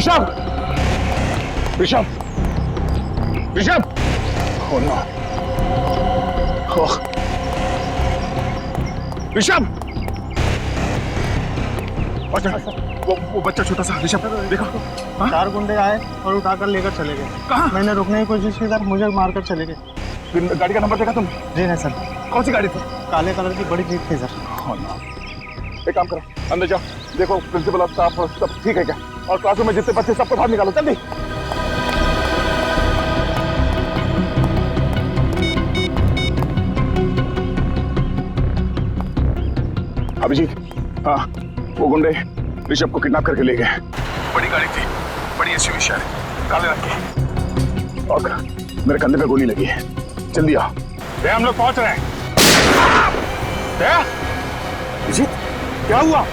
Rishabh, Rishabh, Rishabh. Oh no. Oh. Rishabh, वो बच्चा छोटा सा ऋषभ देखा? चार गुंडे आए और उठाकर लेकर चले गए। कहाँ? मैंने रुकने की कोशिश की सर, मुझे मारकर चले गए। गाड़ी का नंबर देखा तुम? जी नहीं सर। कौन सी गाड़ी थी? काले कलर की बड़ी जीप थी सर। Oh no. एक काम करो, अंदर जाओ, देखो प्रिंसिपल और स्टाफ सब ठीक है क्या, और क्लासरूम में जितने बच्चे सबको बाहर निकालो जल्दी। अभिजीत, हाँ, वो गुंडे ऋषभ को किडनैप करके ले गए। बड़ी गाड़ी थी, बड़ी एसयूवी शायद, काले रंग की, और मेरे कंधे पे गोली लगी है। जल्दी आओ। हम लोग पहुंच रहे हैं। अभिजीत, क्या हुआ?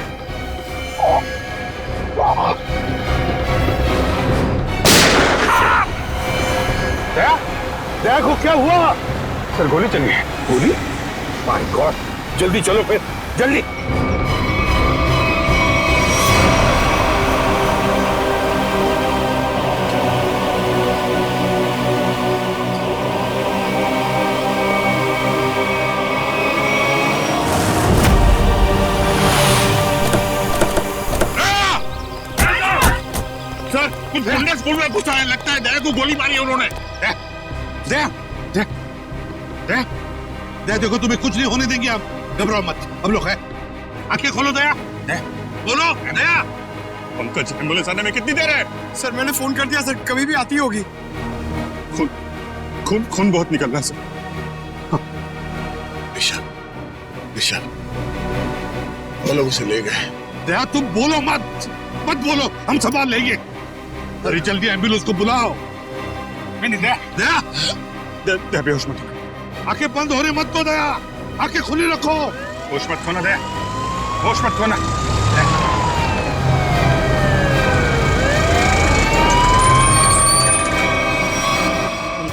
देखो क्या हुआ? सर गोली चली है। गोली? माय गॉड, जल्दी चलो फिर, जल्दी। सर कुछ गुंडे स्कूल में घुसा है, लगता है दया को गोली मारी है उन्होंने। देखो तुम्हें कुछ नहीं होने देंगे, आप घबराओ मत, हम लोग हैं। आंखें खोलो दया, बोलो दया। पंकज, एम्बुलेंस आने में कितनी देर है? सर मैंने फोन कर दिया सर, कभी भी आती होगी। खून बहुत निकल रहा है सर। विशाल, वो लोग उसे ले गए। दया तुम बोलो मत बोलो, हम संभाल लेंगे। अरे जल्दी एम्बुलेंस को बुलाओ। दया बेहोश मत होना। आंखें बंद होने मत दो दया, आंखें खुली रखो। होश मत खोना दया, होश मत खोना।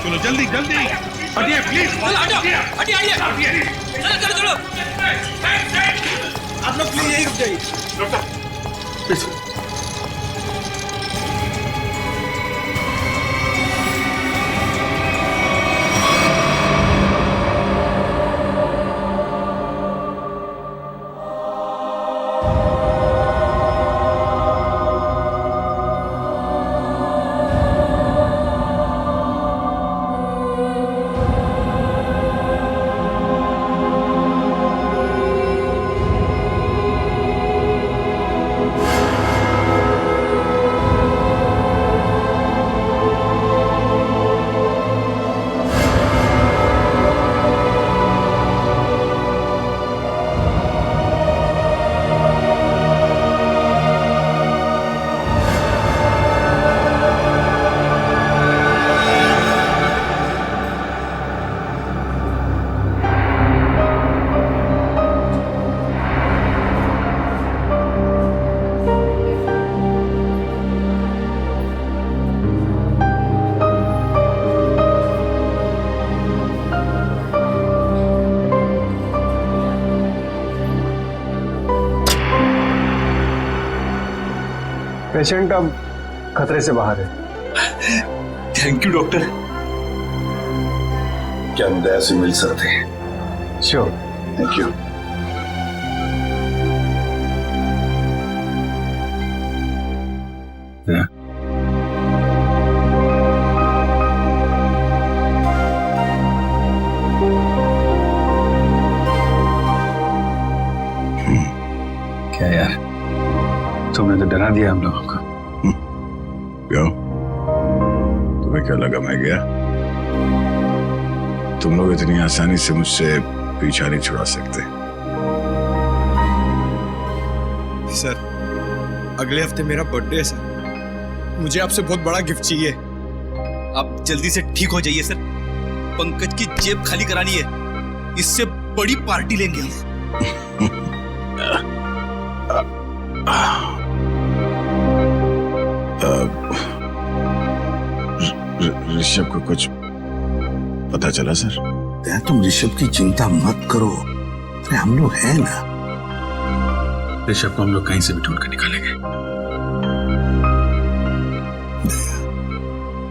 चलो जल्दी जल्दी, हटिए प्लीज, हटिए। चलो आप लोग प्लीज यही रुक जाइए। पेशेंट अब खतरे से बाहर है। Thank you doctor. क्या हम दया से मिल सकते हैं? श्योर। Thank you. क्या यार, तुमने तो डरा दिया हम लोगों को। क्यों? तुम्हें क्या लगा मैं गया? तुम लोग इतनी आसानी से मुझसे पीछा नहीं छुड़ा सकते। सर अगले हफ्ते मेरा बर्थडे है सर, मुझे आपसे बहुत बड़ा गिफ्ट चाहिए। आप जल्दी से ठीक हो जाइए सर, पंकज की जेब खाली करानी है, इससे बड़ी पार्टी लेंगे हम। ऋषभ को कुछ पता चला सर? तुम ऋषभ की चिंता मत करो, अरे हम लोग हैं ना। ऋषभ को हम लोग कहीं से भी ढूंढ कर निकालेंगे।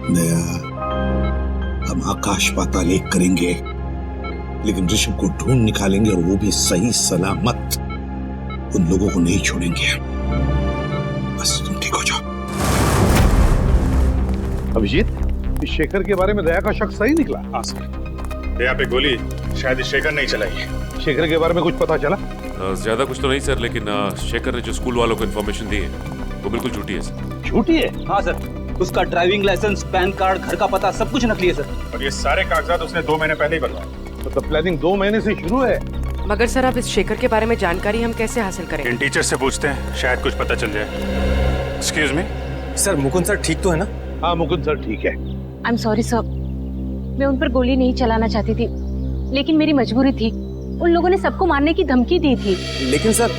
दया, हम आकाश पाताल एक करेंगे, लेकिन ऋषभ को ढूंढ निकालेंगे, और वो भी सही सलामत। उन लोगों को नहीं छोड़ेंगे। बस तुम ठीक हो जाओ। अभिजीत, इस शेखर के बारे में दया का शक सही निकला? हाँ सर, दया पे गोली शायद शेखर नहीं चलाई। शेखर के बारे में कुछ पता चला? ज्यादा कुछ तो नहीं सर, लेकिन शेखर ने जो स्कूल वालों को इन्फॉर्मेशन दी है वो बिल्कुल झूठी है सर। झूठी है? हाँ सर, उसका ड्राइविंग लाइसेंस, पैन कार्ड, घर का पता सब कुछ नकली है सर। और ये सारे कागजात उसने 2 महीने पहले ही बनवाए। मतलब प्लानिंग 2 महीने से शुरू है। मगर सर, अब इस शेखर के बारे में जानकारी हम कैसे हासिल करें? इन टीचर से पूछते हैं, शायद कुछ पता चल जाए। Excuse me sir, Mukund sir ठीक तो है ना? हाँ मुकुंद सर ठीक है। आई एम सॉरी सर, मैं उन पर गोली नहीं चलाना चाहती थी, लेकिन मेरी मजबूरी थी। उन लोगों ने सबको मारने की धमकी दी थी। लेकिन सर,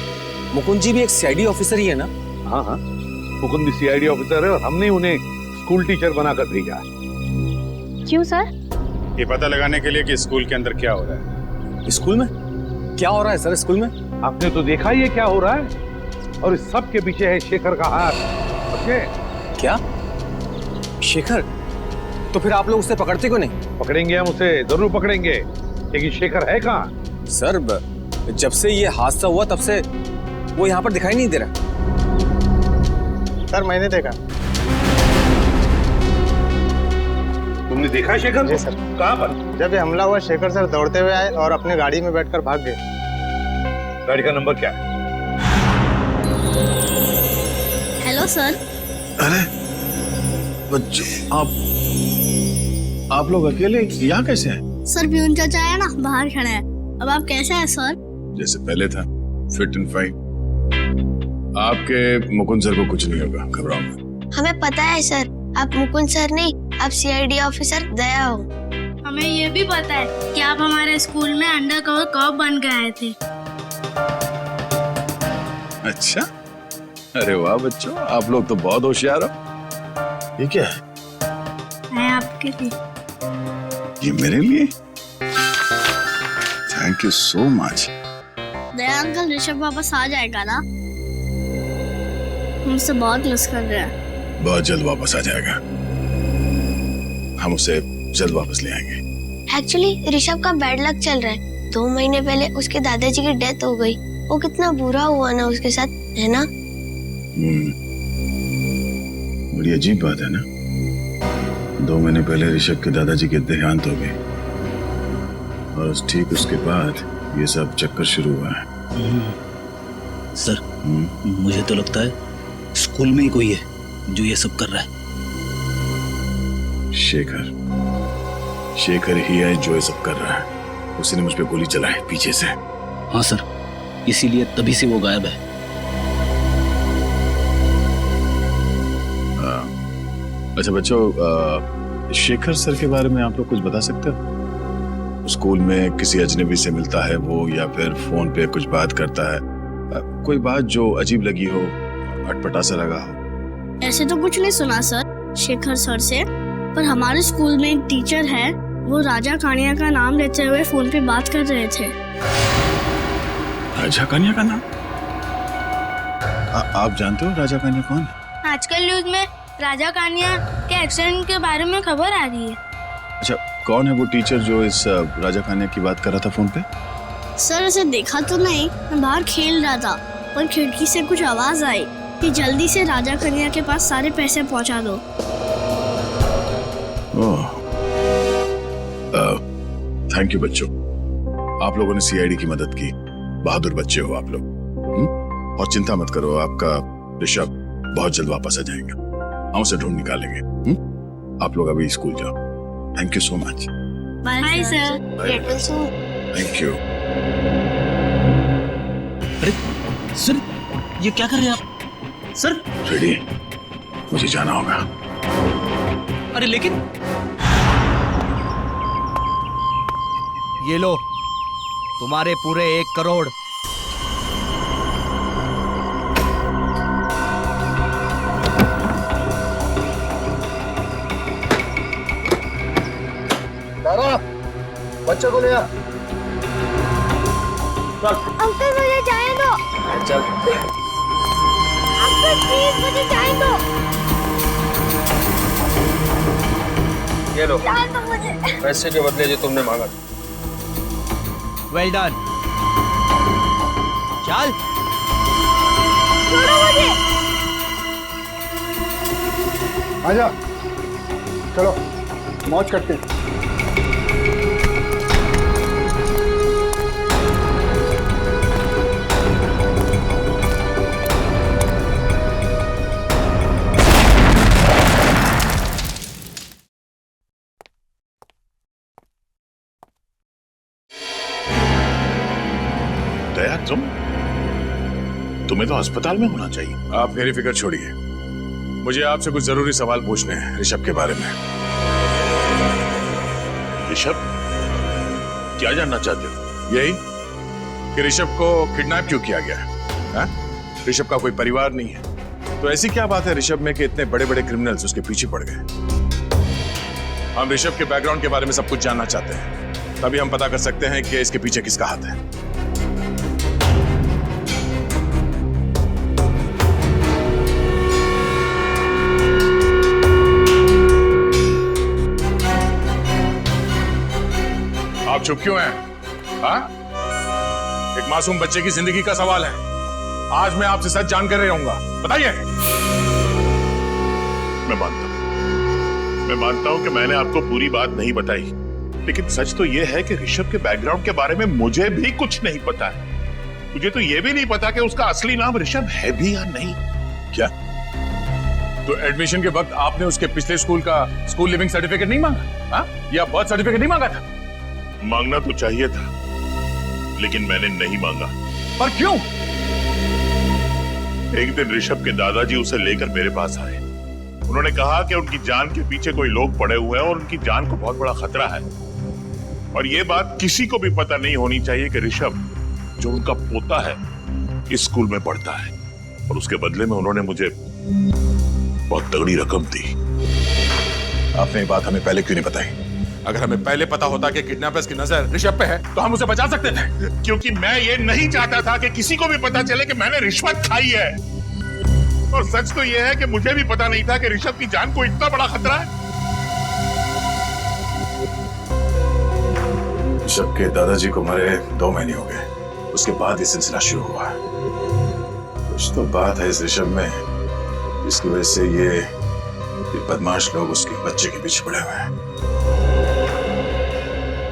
मुकुंद जी भी एक सीआईडी ऑफिसर ही है ना? हाँ हाँ, मुकुंद भी सीआईडी ऑफिसर है, और हमने उन्हें स्कूल टीचर बनाकर भेजा। क्यों सर? ये पता लगाने के लिए कि स्कूल के अंदर क्या हो रहा है। स्कूल में क्या हो रहा है सर? स्कूल में आपने तो देखा ही है क्या हो रहा है, और इस सब के पीछे है शेखर का हाथ। समझे? क्या? शेखर? तो फिर आप लोग उसे पकड़ते क्यों नहीं? पकड़ेंगे, हम उसे जरूर पकड़ेंगे, लेकिन शेखर है कहाँ? सर, जब से ये हादसा हुआ तब से वो यहाँ पर दिखाई नहीं दे रहा। सर, मैंने देखा। तुमने देखा शेखर? जी सर। कहाँ पर? जब ये हमला हुआ, शेखर सर दौड़ते हुए आए और अपने गाड़ी में बैठकर भाग गए। गाड़ी का नंबर क्या है? Hello sir. अरे बच्चों, आप लोग अकेले यहाँ कैसे हैं? सर, प्यून चाचा है ना, बाहर खड़ा है। अब आप कैसे हैं सर? जैसे पहले था, फिट एंड फाइन। आपके मुकुंद सर को कुछ नहीं होगा, घबराओ मत। हमें पता है सर, आप मुकुंद सर नहीं, आप सीआईडी ऑफिसर दया हो। हमें ये भी पता है कि आप हमारे स्कूल में अंडर कवर कॉप बन के आए थे। अच्छा, अरे वाह बच्चों, आप लोग तो बहुत होशियार हो। ये क्या है? मैं आपके लिए। ये मेरे लिए? Thank you so much. Daya uncle, Rishabh वापस आ जाएगा ना? हमसे बहुत मिस कर रहे हैं। बहुत जल्द वापस आ जाएगा, हम उसे जल्द वापस ले आएंगे। एक्चुअली ऋषभ का बैड लक चल रहा है। 2 महीने पहले उसके दादाजी की डेथ हो गई। वो कितना बुरा हुआ ना उसके साथ, है ना? बड़ी अजीब बात है ना। 2 महीने पहले ऋषभ के दादाजी के देहांत हो गए, और ठीक उसके बाद ये सब चक्कर शुरू हुआ है। सर, मुझे तो लगता है स्कूल में ही कोई है जो ये सब कर रहा है। शेखर ही है जो ये सब कर रहा है। उसने मुझ पे गोली चलाई पीछे से। हाँ सर, इसीलिए तभी से वो गायब है। अच्छा बच्चों, शेखर सर के बारे में आप लोग कुछ बता सकते हो? स्कूल में किसी अजनबी से मिलता है वो, या फिर फोन पे कुछ बात करता है? कोई बात जो अजीब लगी हो, अटपटा सा लगा हो? ऐसे तो कुछ नहीं सुना सर शेखर सर से, पर हमारे स्कूल में एक टीचर है, वो राजा कानिया का नाम लेते हुए फोन पे बात कर रहे थे। राजा कानिया का नाम? आप जानते हो राजा कानिया कौन है? आजकल न्यूज में राजा कानिया के एक्सीडेंट के बारे में खबर आ रही है। अच्छा, कौन है वो टीचर जो इस राजा कानिया की बात कर रहा था फोन पे? सर, उसे देखा तो नहीं, मैं बाहर खेल रहा था, पर खिड़की से कुछ आवाज आई कि जल्दी से राजा कन्या के पास सारे पैसे पहुंचा दो। थैंक यू बच्चों, आप लोगों ने सीआईडी की मदद की। बहादुर बच्चे हो आप लोग। और चिंता मत करो, आपका ऋषभ बहुत जल्द वापस आ जाएगा। हम उसे ढूंढ निकालेंगे। आप लोग अभी स्कूल जाओ। Thank you so much. Bye sir. Thank you. अरे सर, ये क्या कर रहे हैं आप? सर रेडी, मुझे जाना होगा। अरे लेकिन ये लो, तुम्हारे पूरे 1 करोड़। बच्चों को ले आ। अंकल, मुझे जाने दो। चल। अंकल प्लीज, मुझे जाने दो। ये लो डाल दो मुझे। पैसे के बदले जो तुमने मांगा। Well done. चल छोड़ो मुझे। आजा, चलो मौज करते हैं। दया, तुम्हें तो अस्पताल में होना चाहिए। आप मेरी फिक्र छोड़िए, मुझे आपसे कुछ जरूरी सवाल पूछने हैं ऋषभ के बारे में। ऋषभ, क्या जानना चाहते हो? यही कि ऋषभ को किडनैप क्यों किया गया है? ऋषभ का कोई परिवार नहीं है, तो ऐसी क्या बात है ऋषभ में कि इतने बड़े बड़े क्रिमिनल्स उसके पीछे पड़ गए? हम ऋषभ के बैकग्राउंड के बारे में सब कुछ जानना चाहते हैं, तभी हम पता कर सकते हैं कि इसके पीछे किसका हाथ है। आप चुप क्यों हैं? हाँ? एक मासूम बच्चे की जिंदगी का सवाल है। आज मैं आपसे सच जानकर रहूंगा, बताइए। मैं मानता हूं कि मैंने आपको पूरी बात नहीं बताई, लेकिन सच तो यह है कि ऋषभ के बैकग्राउंड के बारे में मुझे भी कुछ नहीं पता है। मुझे तो यह भी नहीं पता कि उसका असली नाम ऋषभ है भी या नहीं। क्या? तो एडमिशन के वक्त आपने उसके पिछले स्कूल का स्कूल लिविंग सर्टिफिकेट नहीं मांगा? हाँ? या बर्थ सर्टिफिकेट नहीं मांगा था? मांगना तो चाहिए था, लेकिन मैंने नहीं मांगा। पर क्यों? एक दिन ऋषभ के दादाजी उसे लेकर मेरे पास आए। उन्होंने कहा कि उनकी जान के पीछे कोई लोग पड़े हुए हैं और उनकी जान को बहुत बड़ा खतरा है, और यह बात किसी को भी पता नहीं होनी चाहिए कि ऋषभ, जो उनका पोता है, इस स्कूल में पढ़ता है। और उसके बदले में उन्होंने मुझे बहुत तगड़ी रकम दी। आपने ये बात हमें पहले क्यों नहीं बताई? अगर हमें पहले पता होता कि किडनैपर्स की नजर ऋषभ पे है, तो हम उसे बचा सकते थे। क्योंकि मैं ये नहीं चाहता था कि किसी को भी पता चले कि मैंने रिश्वत खाई है। और सच तो यह है कि मुझे भी पता नहीं था कि ऋषभ की जान को इतना बड़ा खतरा है। ऋषभ के दादाजी को मरे 2 महीने हो गए, उसके बाद ये सिलसिला शुरू हुआ। कुछ तो बात है इस ऋषभ में, जिसकी वजह से ये बदमाश लोग उसके बच्चे के पीछे पड़े हुए हैं।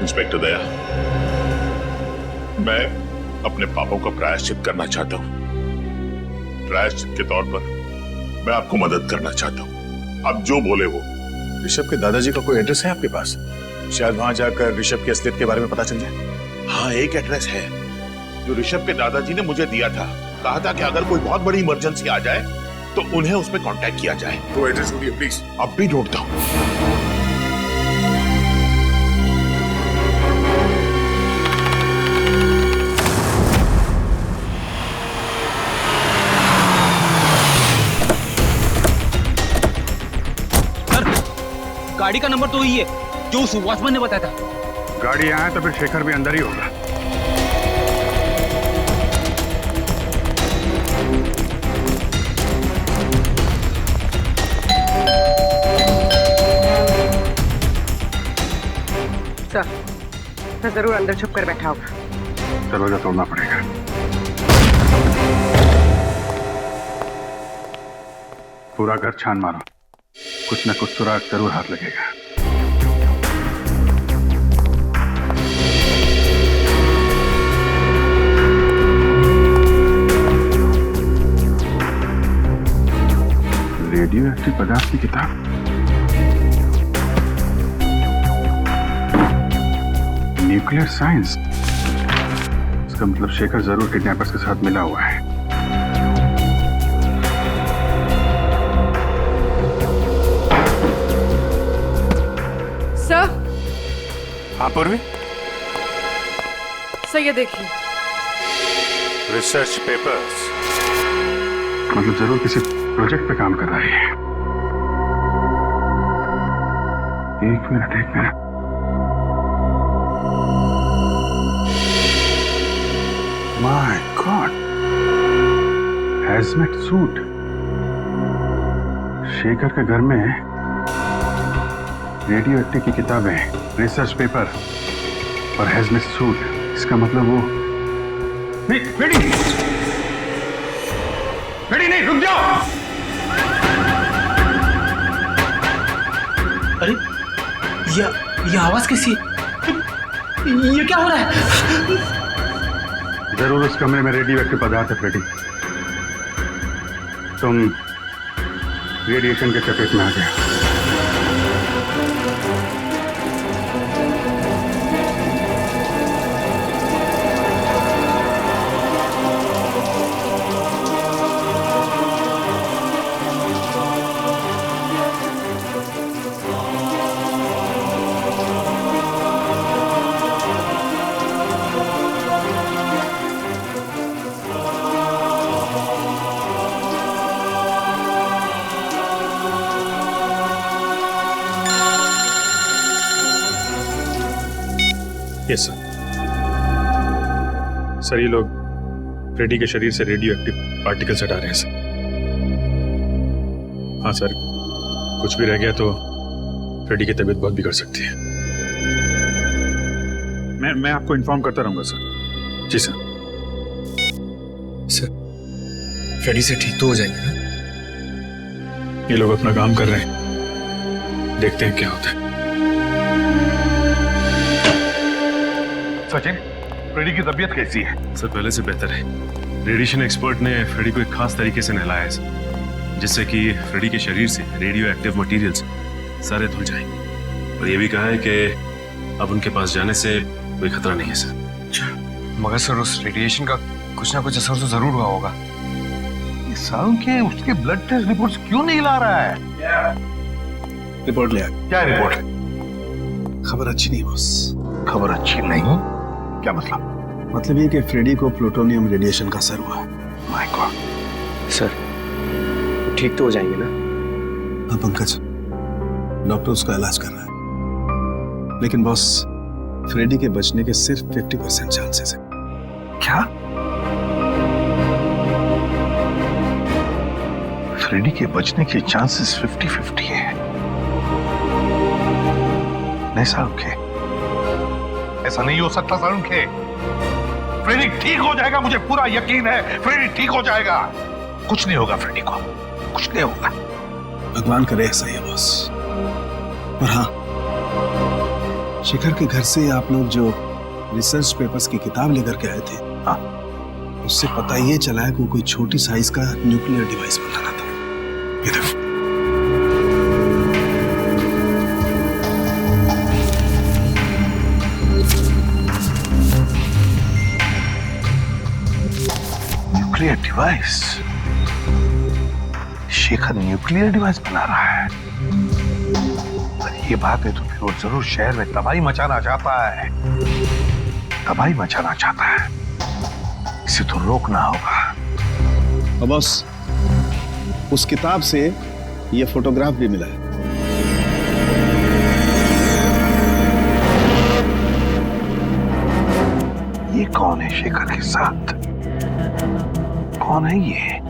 इंस्पेक्टर दया, मैं अपने पापों का प्रायश्चित करना चाहता हूं। प्रायश्चित के तौर पर मैं आपको मदद करना चाहता हूं। आप जो बोले वो। ऋषभ के दादाजी का कोई एड्रेस है आपके पास? शायद वहां जाकर ऋषभ की असलियत के बारे में पता चल जाए। हाँ, एक एड्रेस है जो ऋषभ के दादाजी ने मुझे दिया था। कहा था कि अगर कोई बहुत बड़ी इमरजेंसी आ जाए तो उन्हें उस पर कांटेक्ट किया जाए। वो एड्रेस ढूंढिए प्लीज। अब भी ढूंढता हूं। गाड़ी का नंबर तो ही है जो उस वॉचमैन ने बताया था। गाड़ी आया तो फिर शेखर भी अंदर ही होगा। सर जरूर अंदर छुप कर बैठा होगा। दरवाजा तोड़ना पड़ेगा। पूरा घर छान मारो, कुछ न कुछ सुराग जरूर हाथ लगेगा। रेडियो एक्टिव पदार्थ की किताब, न्यूक्लियर साइंस। इसका मतलब शेखर जरूर किडनैपर्स के साथ मिला हुआ है। सर। हाँ पूर्वी। सर ये देखिए। रिसर्च पेपर्स, मतलब जरूर किसी प्रोजेक्ट पे काम कर रहा है। एक minute. My god, hazmat suit. Shekhar के घर में रेडियो एक्टिव की किताबें, रिसर्च पेपर और हैजमेट सूट। इसका मतलब वो नहीं, फ्रेडी नहीं, रुक जाओ। अरे ये आवाज कैसी है? ये क्या हो रहा है? जरूर उस कमरे में रेडियो एक्टिव पदार्थ है फ्रेडी। तुम रेडिएशन के चपेट में आ गए। यस सर, ये लोग फ्रेडी के शरीर से रेडियो एक्टिव पार्टिकल्स हटा रहे हैं सर। हाँ सर, कुछ भी रह गया तो फ्रेडी की तबीयत बहुत बिगड़ सकती है। मैं आपको इन्फॉर्म करता रहूंगा सर। जी सर। सर, फ्रेडी से ठीक तो हो जाएंगे ना? ये लोग अपना काम कर रहे हैं, देखते हैं क्या होता है। सचिन, फ्रेडी की तबीयत कैसी है? सर, पहले से बेहतर है। रेडिएशन एक्सपर्ट ने फ्रेडी को एक खास तरीके से नहलाया है सर, जिससे कि फ्रेडी के शरीर से रेडियो एक्टिव मटेरियल्स सारे धुल जाएंगे। और ये भी कहा है कि अब उनके पास जाने से कोई खतरा नहीं है सर। मगर सर, उस रेडिएशन का कुछ ना कुछ असर तो जरूर हुआ होगा। सालों के उसके ब्लड टेस्ट रिपोर्ट्स क्यों नहीं ला रहा है? रिपोर्ट ले आया। क्या रिपोर्ट? खबर अच्छी नहीं बॉस। खबर अच्छी नहीं? क्या मतलब? मतलब ये कि फ्रेडी को प्लूटोनियम रेडिएशन का असर हुआ है। My God. सर, ठीक तो हो जाएंगे ना? हाँ पंकज, डॉक्टर उसका इलाज कर रहा है, लेकिन बॉस फ्रेडी के बचने के सिर्फ 50% चांसेस है। क्या? फ्रेडी के बचने के चांसेस 50-50 है? नहीं सारुण के, ऐसा नहीं हो सकता सारुण के। फ्रेडी ठीक हो जाएगा, मुझे पूरा यकीन है। फ्रेडी ठीक हो जाएगा, कुछ नहीं होगा फ्रेडी को, कुछ नहीं होगा। भगवान करे ऐसा ही बॉस। और हाँ, शेखर के घर से आप लोग जो रिसर्च पेपर्स की किताब लेकर के आए थे, हाँ, उससे पता ये चला है कि वो कोई छोटी साइज का न्यूक्लियर डिवाइस बनाना था। ये देखो। Nuclear device? Shekhar nuclear device बना रहा है? अरे ये बात है तो फिर वो जरूर शहर में तबाही मचाना चाहता है। तबाही मचाना चाहता है, इसे तो रोकना होगा। और बॉस, उस किताब से ये फोटोग्राफ भी मिला है। ये कौन है शेखर के साथ? कौन है ये?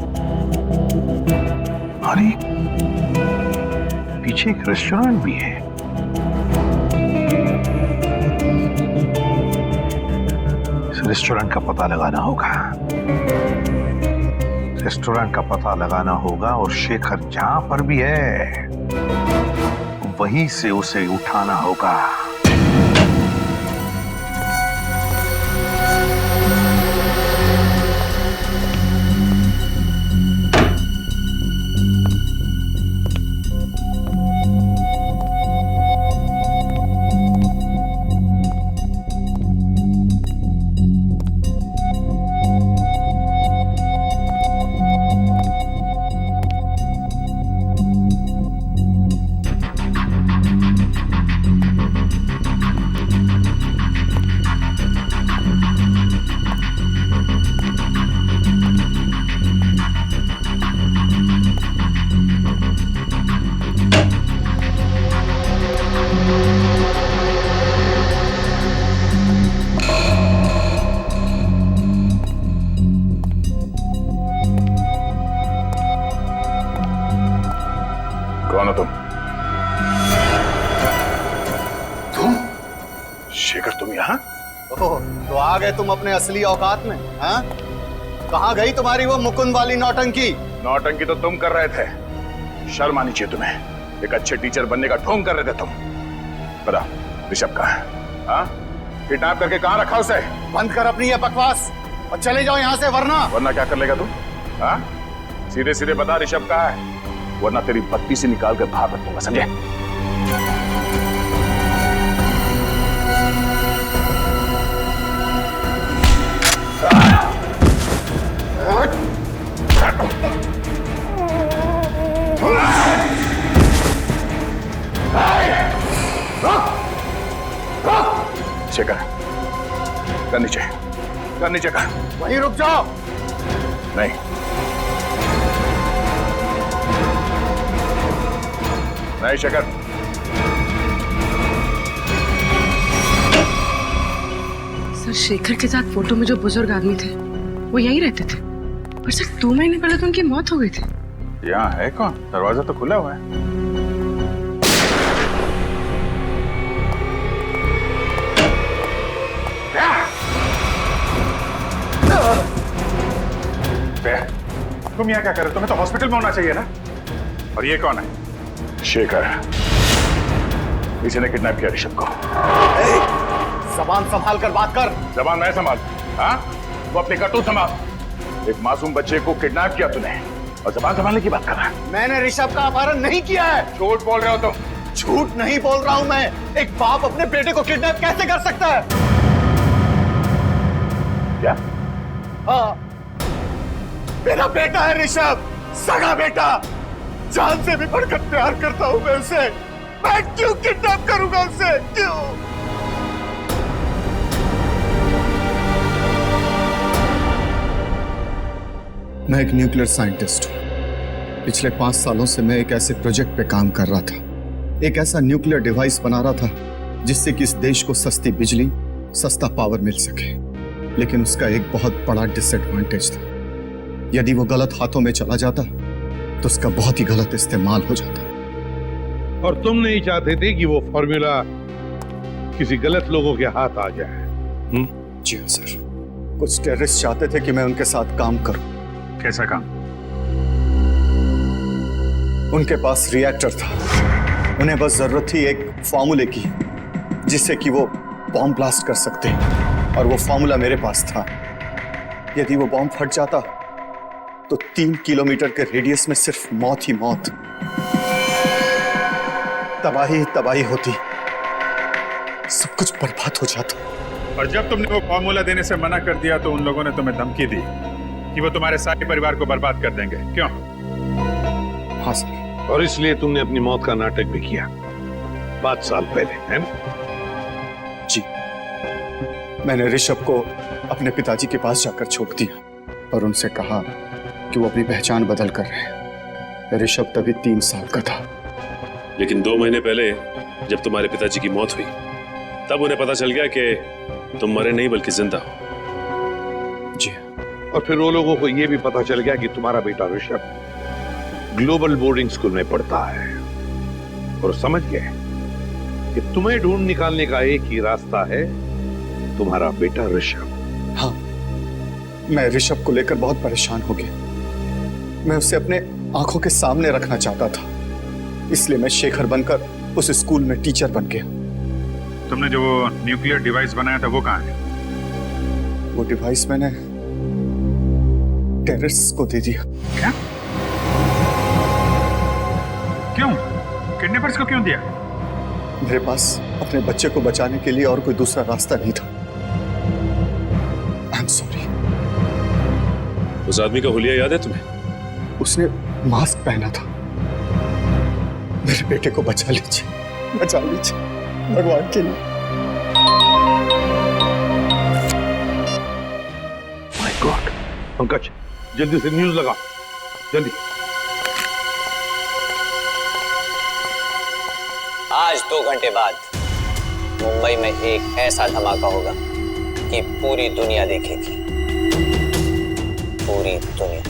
अरे पीछे एक रेस्टोरेंट भी है। इस रेस्टोरेंट का पता लगाना होगा। रेस्टोरेंट का पता लगाना होगा और शेखर जहां पर भी है वहीं से उसे उठाना होगा। तुम यहाँ? ओह, तो आ गए तुम अपने असली औकात में, हाँ? कहाँ गई तुम्हारी वो मुकुंद वाली नौटंकी? नौटंकी तो तुम कर रहे थे, शर्म आनी चाहिए तुम्हें। एक अच्छे टीचर बनने का ढोंग कर रहे थे तुम। बता ऋषभ कहाँ है? हाँ? किडनैप करके कहाँ रखा उसे? बंद कर अपनी ये बकवास और चले जाओ यहाँ से, वरना क्या कर लेगा तू? हाँ? सीधे सीधे बता ऋषभ कहाँ है, वरना तेरी बत्ती से निकाल कर बाहर रख दूंगा, समझे? शेखर, कर नीचे कर। वहीं रुक जाओ। नहीं, शेखर। सर, शेखर के साथ फोटो में जो बुजुर्ग आदमी थे वो यहीं रहते थे, पर सर 2 महीने पहले तो उनकी मौत हो गई थी। यहाँ है कौन? दरवाजा तो खुला हुआ है। तुम यहाँ क्या कर रहे हो? तुम्हें तो हॉस्पिटल में होना चाहिए ना। और ये कौन है? शेखर। इसी ने किडनैप किया ऋषभ को। जबान संभाल कर बात कर। जबान मैं संभाल? हाँ? वो अपनी करतूत संभाल। एक मासूम बच्चे को किडनैप किया तूने और जबान संभालने की बात कर रहा है। मैंने ऋषभ का अपहरण नहीं किया है। झूठ बोल रहे हो तुम। झूठ नहीं बोल रहा हूं मैं। एक बाप अपने बेटे को किडनैप कैसे कर सकता है? क्या? हाँ, मेरा बेटा है ऋषभ, सगा बेटा। जान से भी बढ़कर प्यार करता हूं मैं उसे। मैं क्यों किडनैप करूंगा उसे? क्यों? मैं एक न्यूक्लियर साइंटिस्ट हूं। पिछले 5 सालों से मैं एक ऐसे प्रोजेक्ट पे काम कर रहा था, एक ऐसा न्यूक्लियर डिवाइस बना रहा था जिससे कि इस देश को सस्ती बिजली, सस्ता पावर मिल सके। लेकिन उसका एक बहुत बड़ा डिसएडवांटेज था। यदि वो गलत हाथों में चला जाता तो उसका बहुत ही गलत इस्तेमाल हो जाता। और तुम नहीं चाहते थे कि वो फॉर्मूला किसी गलत लोगों के हाथ आ जाए? जी हाँ सर, कुछ टेररिस्ट चाहते थे कि मैं उनके साथ काम करूं। कैसा काम? उनके पास रिएक्टर था, उन्हें बस जरूरत थी एक फॉर्मूले की जिससे कि वो बॉम्ब ब्लास्ट कर सकते, और वो फॉर्मूला मेरे पास था। यदि वो बॉम्ब फट जाता तो 3 किलोमीटर के रेडियस में सिर्फ मौत ही मौत, तबाही ही तबाही होती, सब कुछ बर्बाद हो जाता। और जब तुमने वो फॉर्मूला देने से मना कर दिया तो उन लोगों ने तुम्हें धमकी दी कि वो तुम्हारे सारे परिवार को बर्बाद कर देंगे, क्यों? हाँ सर। और इसलिए तुमने अपनी मौत का नाटक भी किया 5 साल पहले, है ना? जी, मैंने ऋषभ को अपने पिताजी के पास जाकर छोड़ दिया और उनसे कहा कि वो अपनी पहचान बदल कर रहे हैं। ऋषभ तभी 3 साल का था। लेकिन 2 महीने पहले जब तुम्हारे पिताजी की मौत हुई तब उन्हें पता चल गया कि तुम मरे नहीं बल्कि जिंदा हो। जी। और फिर वो लोगों को यह भी पता चल गया कि तुम्हारा बेटा ऋषभ ग्लोबल बोर्डिंग स्कूल में पढ़ता है, और समझ गए कि तुम्हें ढूंढ निकालने का एक ही रास्ता है, तुम्हारा बेटा ऋषभ। हाँ, मैं ऋषभ को लेकर बहुत परेशान हो गया। मैं उसे अपने आंखों के सामने रखना चाहता था, इसलिए मैं शेखर बनकर उस स्कूल में टीचर बन गया। तुमने जो न्यूक्लियर डिवाइस बनाया था वो कहाँ है? वो डिवाइस मैंने टेररिस्ट्स को दे दिया। क्या? क्यों? किडनैपर्स को क्यों दिया? मेरे पास अपने बच्चे को बचाने के लिए और कोई दूसरा रास्ता नहीं था। I am sorry. उस आदमी का हुलिया याद है तुम्हें? उसने मास्क पहना था। मेरे बेटे को बचा लीजिए, बचा लीजिए भगवान के लिए। My God. पंकज, जल्दी से न्यूज़ लगा, जल्दी। आज 2 घंटे बाद मुंबई में एक ऐसा धमाका होगा कि पूरी दुनिया देखेगी। पूरी दुनिया।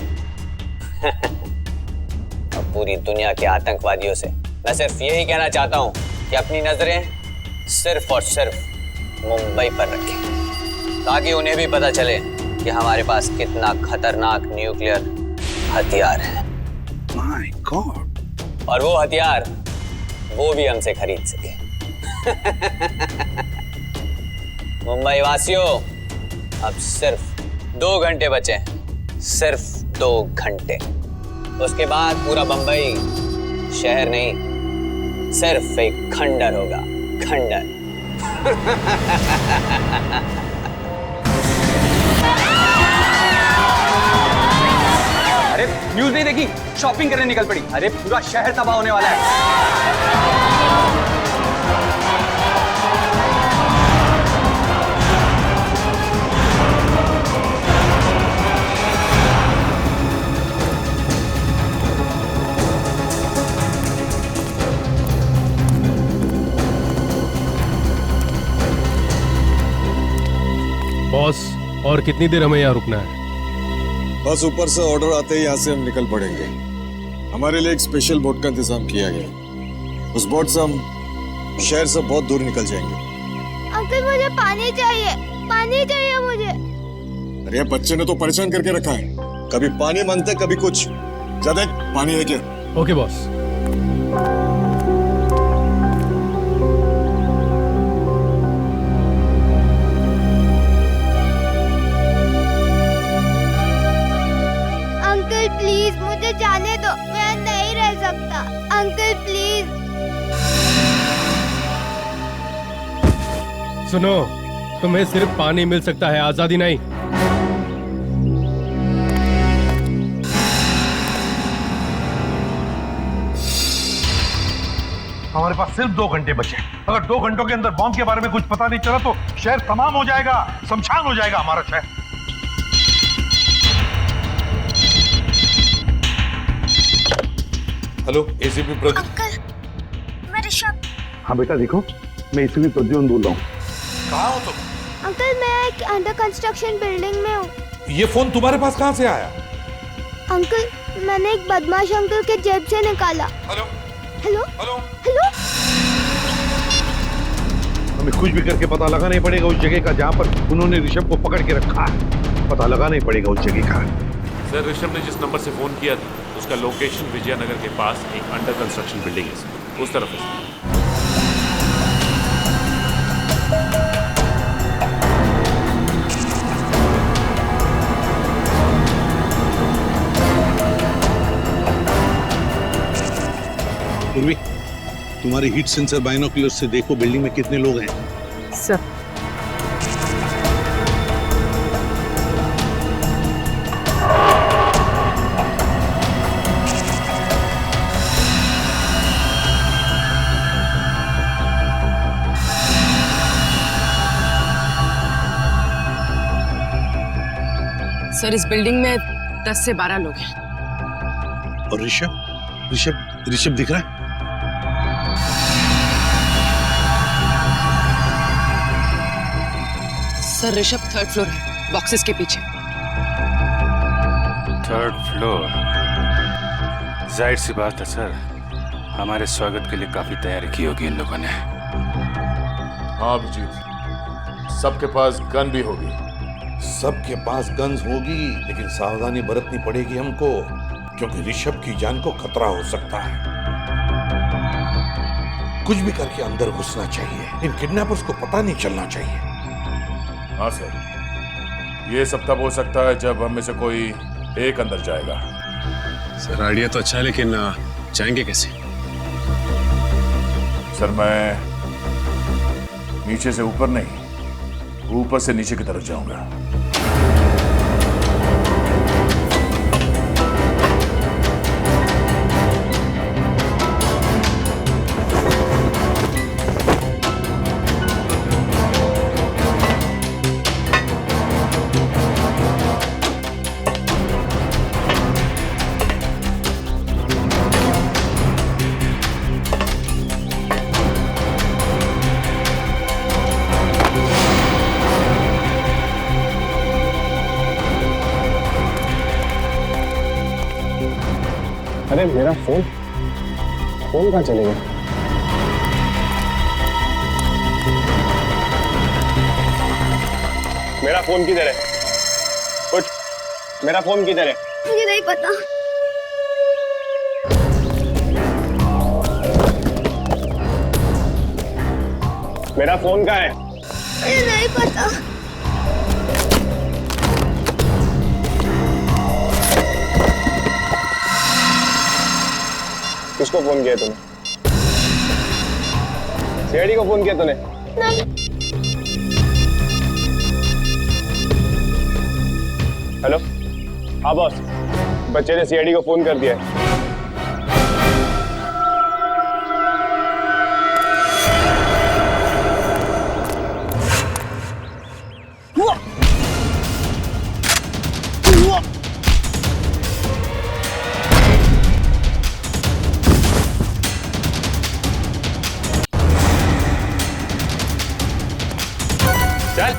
और पूरी दुनिया के आतंकवादियों से मैं सिर्फ यही कहना चाहता हूं कि अपनी नजरें सिर्फ और सिर्फ मुंबई पर रखें ताकि उन्हें भी पता चले कि हमारे पास कितना खतरनाक न्यूक्लियर हथियार है। My God. और वो हथियार वो भी हमसे खरीद सके। मुंबई वासियों, अब सिर्फ 2 घंटे बचे हैं, सिर्फ 2 घंटे। उसके बाद पूरा बंबई शहर नहीं, सिर्फ एक खंडर होगा, खंडर। अरे न्यूज़ नहीं देखी? शॉपिंग करने निकल पड़ी। अरे पूरा शहर तबाह होने वाला है। बॉस, और कितनी देर हमें यहाँ रुकना है? बस ऊपर से ऑर्डर आते ही यहाँ से हम निकल पड़ेंगे। हमारे लिए एक स्पेशल बोट का इंतजाम किया गया। उस बोट से हम शहर से बहुत दूर निकल जाएंगे। अंकल मुझे पानी चाहिए, पानी चाहिए मुझे। अरे बच्चे ने तो परेशान करके रखा है, कभी पानी मांगते कभी कुछ। ज्यादा पानी है क्या? Okay boss. प्लीज मुझे जाने दो, मैं नहीं रह सकता। Uncle please. सुनो, तुम्हें सिर्फ पानी मिल सकता है, आजादी नहीं। हमारे पास सिर्फ 2 घंटे बचे। अगर 2 घंटों के अंदर बॉम्ब के बारे में कुछ पता नहीं चला तो शहर तमाम हो जाएगा, शमशान हो जाएगा हमारा शहर। Hello, ACP Pradyumna. अंकल, मैं ऋषभ। हाँ बेटा, देखो मैं एसीपी प्रद्युम्न बोल रहा हूँ। कहाँ हो तुम? अंकल, मैं एक अंडर कंस्ट्रक्शन बिल्डिंग में हूँ। ये फोन तुम्हारे पास कहाँ से आया? अंकल, मैंने एक बदमाश अंकल के जेब से निकाला। Hello hello hello hello. हमें कुछ भी करके पता लगाना ही पड़ेगा उस जगह का जहाँ पर उन्होंने ऋषभ को पकड़ के रखा है। पता लगाना ही पड़ेगा उस जगह का। सर, ऋषभ ने जिस नंबर से फोन किया था उसका लोकेशन विजयनगर के पास एक अंडर कंस्ट्रक्शन बिल्डिंग है सर, उस तरफ है। पूर्वी, तुम्हारे हीट सेंसर बाइनोकुलर से देखो बिल्डिंग में कितने लोग हैं। सब। सर, इस बिल्डिंग में 10 से 12 लोग हैं। और ऋषभ ऋषभ ऋषभ दिख रहा है? सर, ऋषभ 3rd फ्लोर है, बॉक्सेस के पीछे। 3rd floor? जाहिर सी बात है सर, हमारे स्वागत के लिए काफी तैयारी की होगी इन लोगों ने। हाँ अभिजीत, सबके पास गन भी होगी। सबके पास गन्स होगी, लेकिन सावधानी बरतनी पड़ेगी हमको, क्योंकि ऋषभ की जान को खतरा हो सकता है। कुछ भी करके अंदर घुसना चाहिए, इन किडनैपर्स को पता नहीं चलना चाहिए। हाँ सर, ये सब तब हो सकता है जब हम में से कोई एक अंदर जाएगा। सर, आइडिया तो अच्छा है, लेकिन जाएंगे कैसे? सर, मैं नीचे से ऊपर नहीं, ऊपर से नीचे की तरफ जाऊंगा। अरे मेरा फोन कहाँ चले गया? मेरा फोन किधर है? उठ, मेरा फोन किधर है? मुझे नहीं पता। मेरा फोन कहाँ है? मुझे नहीं पता। किसको फोन किया तूने? सीआईडी को फोन किया तूने? नहीं। हेलो, हाँ बॉस, बच्चे ने सीआईडी को फोन कर दिया है। चल,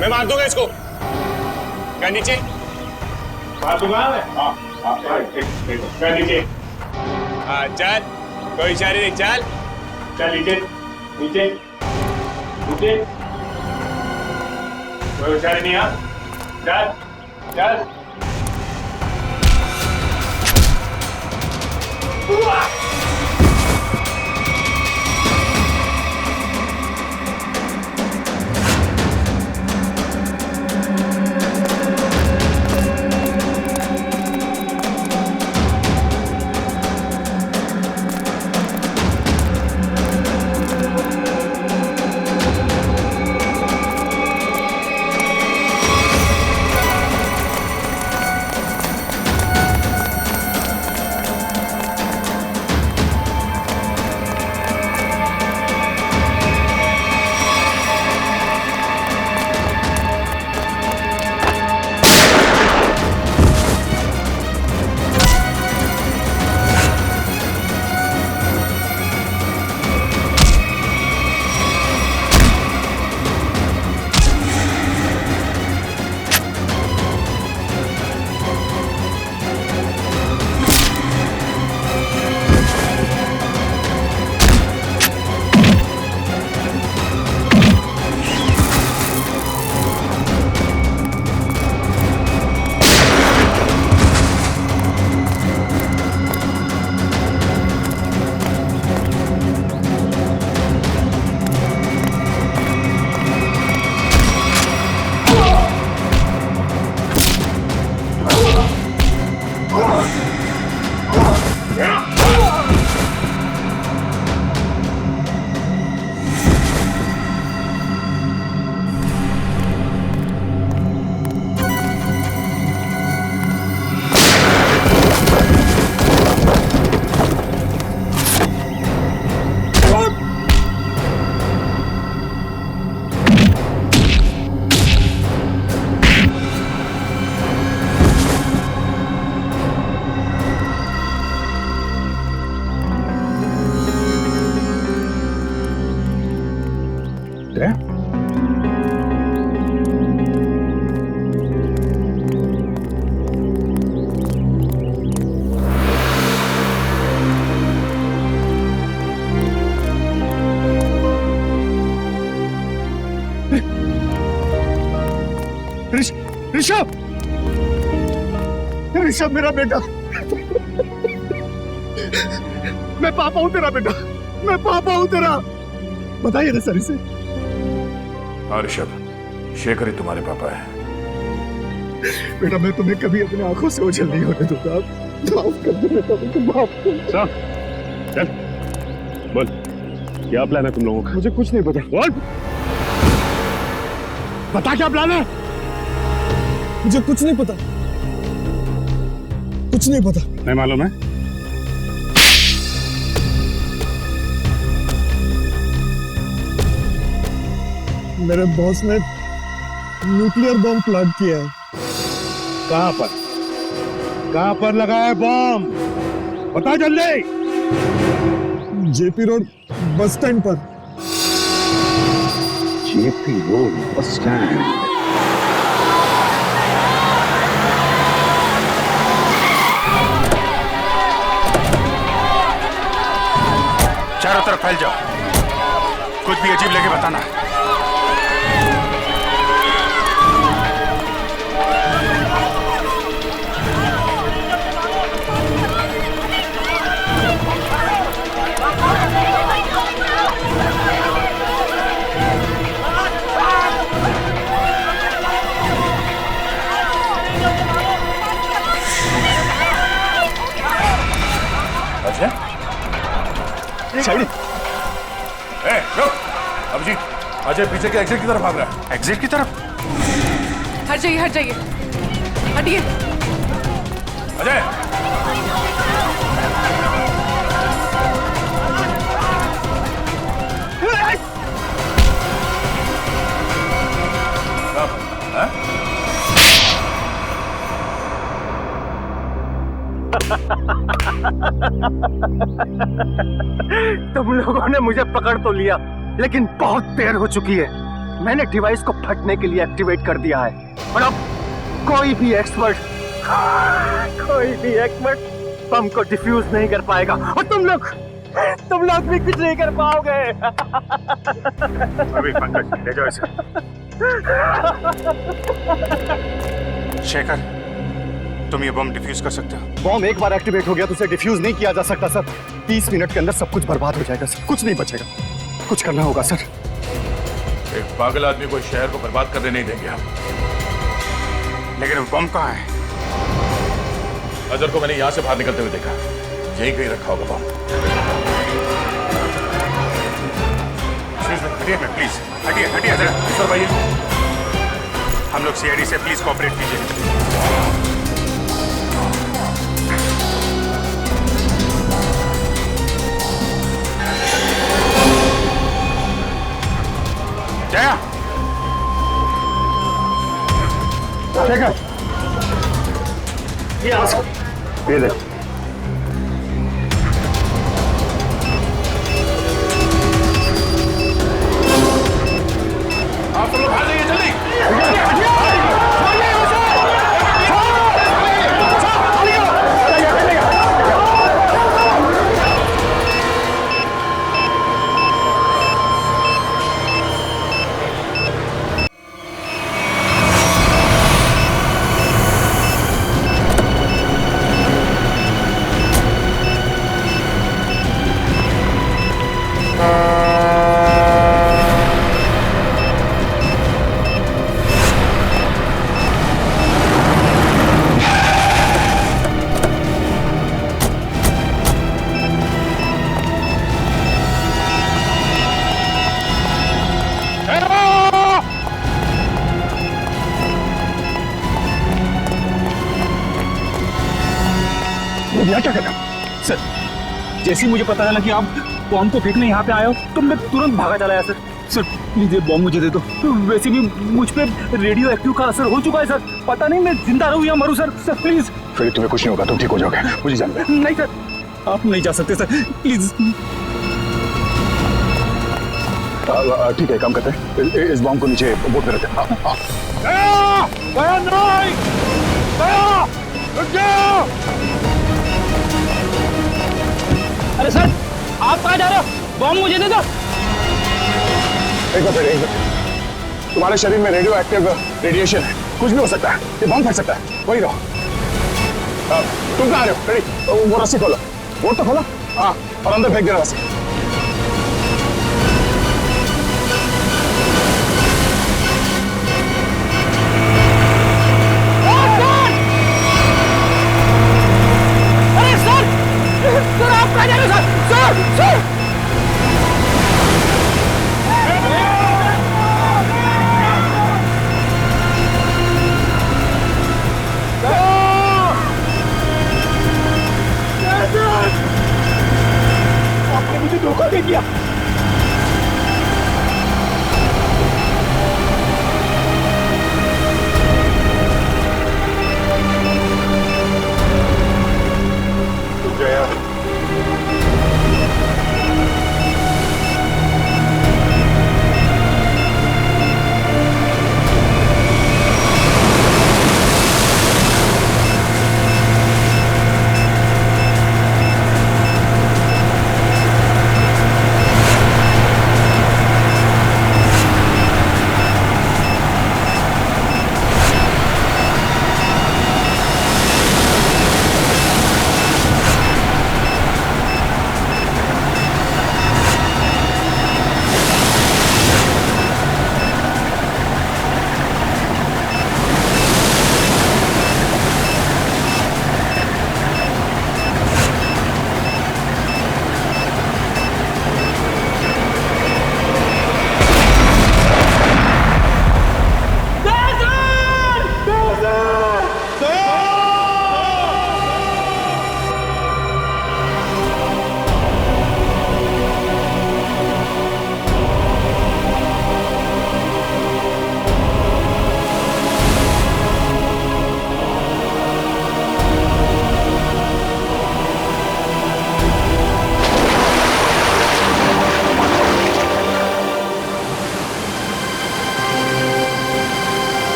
मैं मार दूंगा इसको। क्या नीचे? मार दूंगा मैं। क्या नीचे? हाँ चल, कोई इशारे नहीं, चल चल नीचे नीचे नीचे, कोई इशारे नहीं। हाँ चल चल। ऋषभ, ऋषभ मेरा बेटा, मैं पापा हूं तेरा बेटा, मैं पापा हूं तेरा। बताइए ना सर इसे। हाँ ऋषभ, शेखर ही तुम्हारे पापा है। बेटा मैं तुम्हें कभी अपनी आंखों से ओझल नहीं होने दूंगा। माफ कर दो बेटा, मुझे माफ कर। चल बोल, क्या प्लान है तुम लोगों का? मुझे कुछ नहीं पता। बोल, बता क्या प्लान है? मुझे कुछ नहीं पता, कुछ नहीं पता। नहीं मालूम है? मेरे बॉस ने न्यूक्लियर बम प्लांट किया है। कहां पर? कहां पर लगा है बम? बता जल्दी। जेपी रोड बस स्टैंड पर। JP road bus stand. चारों तरफ फैल जाओ, कुछ भी अजीब लगे बताना। साइड। रुक अभिजीत, अजय पीछे के एग्जिट की तरफ भाग रहा है। एग्जिट की तरफ? हट जाइए हट जाइए, हटिए। अजय तुम लोगों ने मुझे पकड़ तो लिया, लेकिन बहुत देर हो चुकी है। मैंने डिवाइस को फटने के लिए एक्टिवेट कर दिया है और अब कोई भी एक्सपर्ट बम को डिफ्यूज नहीं कर पाएगा और तुम लोग भी कुछ नहीं कर पाओगे। अभी पंकज ले जाओ इसे। शेखर, तुम ये बम डिफ्यूज कर सकते हो? बॉम्ब एक बार एक्टिवेट हो गया तो उसे डिफ्यूज नहीं किया जा सकता सर। 30 मिनट के अंदर सब कुछ बर्बाद हो जाएगा सर, कुछ नहीं बचेगा। कुछ करना होगा सर। एक पागल आदमी को शहर को बर्बाद करने नहीं देंगे हम। लेकिन वो बम कहाँ है? अजर को मैंने यहां से बाहर निकलते हुए देखा, यहीं कहीं रखा होगा बम। हटिए प्लीज, हटिए हटिए जरा। ईश्वर भाई, हम लोग सीआईडी से प्लीज कोऑपरेट कीजिए। जया, शेखर, ये देख। आप लोग भाग जाइए जल्दी। क्या करना सर? जैसे ही मुझे पता चला कि आप बॉम्ब को फेंकने यहाँ पे आए हो तो मैं तुरंत भागा चला आया सर। सर प्लीज ये बॉम्ब मुझे दे दो। वैसे भी मुझ पे रेडियो एक्टिव का असर हो चुका है सर। पता नहीं मैं जिंदा रहूं या मरूं सर। Sir please. फिर तुम्हें कुछ नहीं होगा, तुम ठीक हो जाओगे, मुझे जान दे। नहीं सर, आप नहीं जा सकते सर, प्लीज। ठीक है, काम करते हैं, इस बॉम्ब को नीचे बोट में रखते हैं। अरे सर, आप कहाँ जा रहे हो? बॉम्ब मुझे दे दो। एक बार, तुम्हारे शरीर में रेडियो एक्टिव रेडिएशन है, कुछ भी हो सकता है, ये बॉम्ब फट सकता है, वही रहो। तुम कहाँ आ रहे हो? रेडी, वो रस्सी खोलो, बोट तो खोलो। हाँ, और अंदर फेंक देना रस्सी।